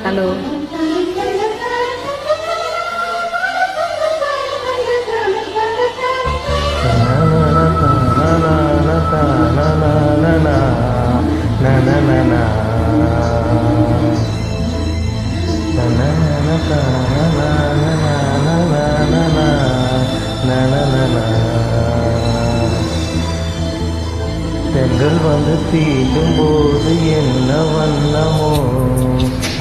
Hello. தென்றல் வந்து தீண்டும் போது என்ன வண்ணமோ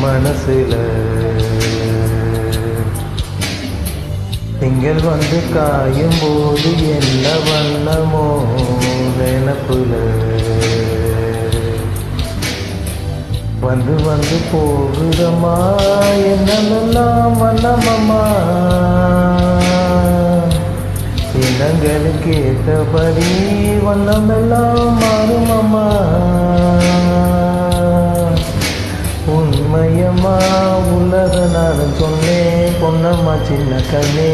மனசுல, திங்கள் வந்து காயும் போது என்ன வண்ணமோ நினப்புல, வந்து வந்து போகுதம்மா என்னெல்லாம் வண்ணமம்மா, இனங்களுக்கு ஏற்றபடி வண்ணமெல்லாம் மாறுமம்மா, உண்மையம்மா உள்ளத நானும் சொன்னேன் பொன்னம்மா சின்ன கண்ணே,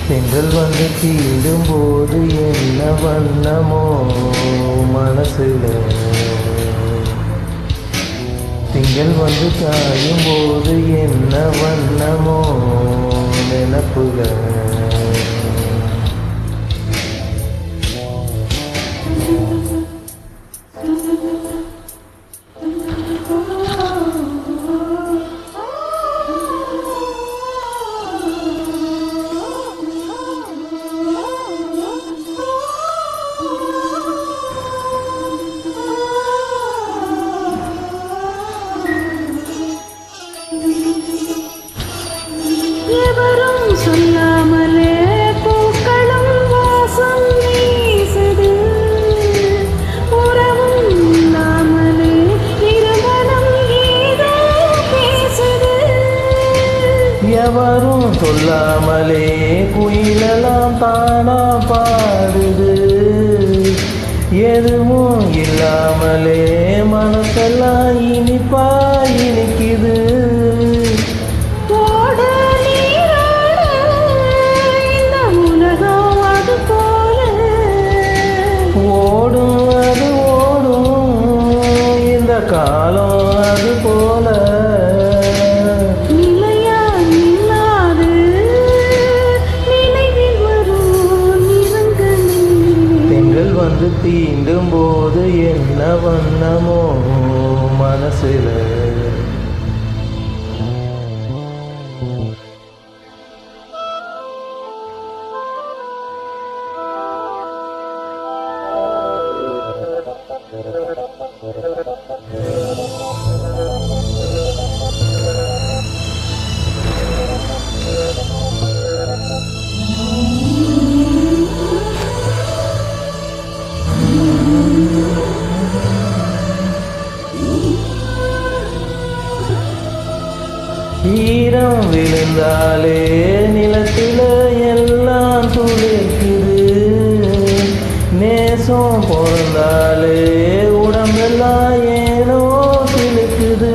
தென்றல் வந்து தீண்டும் போது என்ன வண்ணமோ மனசுல, திங்கள் வந்து காயும் போது என்ன வண்ணமோ நினப்புல. எவரும் சொல்லாமலே பூக்களும் வாசம் வீசுது, உறவும் இல்லாமலே இருமனம் ஏதோ பேசுது, எவரும் சொல்லாமலே குயிலெல்லாம் தானா பாடுது, எதுவும் இல்லாமலே மனசெல்லாம் இனிப்பா இனிக்குது, ஓடும் அது ஓடும் இந்த காலம் அது போல, நிலையா இல்லாது நினைவில் வரும் நிறங்களே, தென்றல் வந்து தீண்டும் போது என்ன வண்ணமோ மனசுல, ஈரம் விழுந்தாலே நிலத்தில எல்லாம் துளிர்க்குது, நேசம் பிறந்தாலே உடம்பெல்லாம் ஏனோ சிலுக்குது,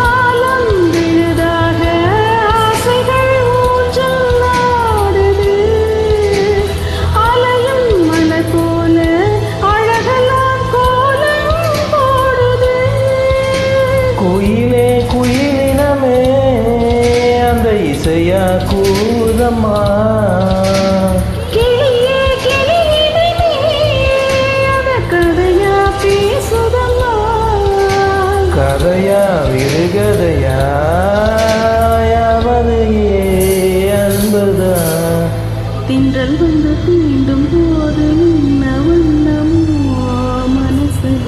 ஆலம் விழுதாக ஆசைகள் ஊஞ்சல் ஆடுது, அலையும் மலை போல அழகெல்லாம் கோலம் போடுது, குயிலே குயிலினமே அந்த இசையா கூதம்மா, கிளியே கிளியினமே அத கதையா பேசுதம்மா, கதையா விருகதையா யாவதையே அன்புதா, தின்றல் வந்து தீண்டும் போது என்ன வண்ணமோ மனசுல,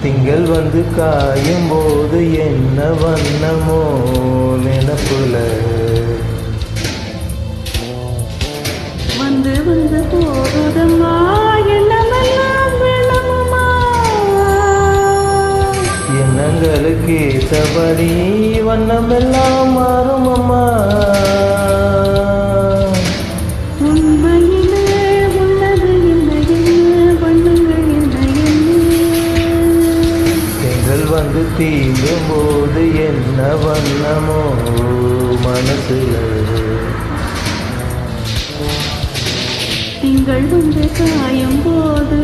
திங்கள் வந்து காயும் போது என்ன வண்ணமோ நினப்புல, வந்து வந்து போகுதம்மா எண்ணமெல்லாம் வெள்ளமுமா, எண்ணங்களுக்கு ஏற்றபடி வண்ணமெல்லாம் மாறுமம்மா, உண்மையிலே உள்ளது என்ன என்ன வண்ணங்கள் என்ன என்ன, தென்றல் வந்து தீண்டும் போது என்ன வண்ணமோ மனசுல, திங்கள் வந்து காயும் போது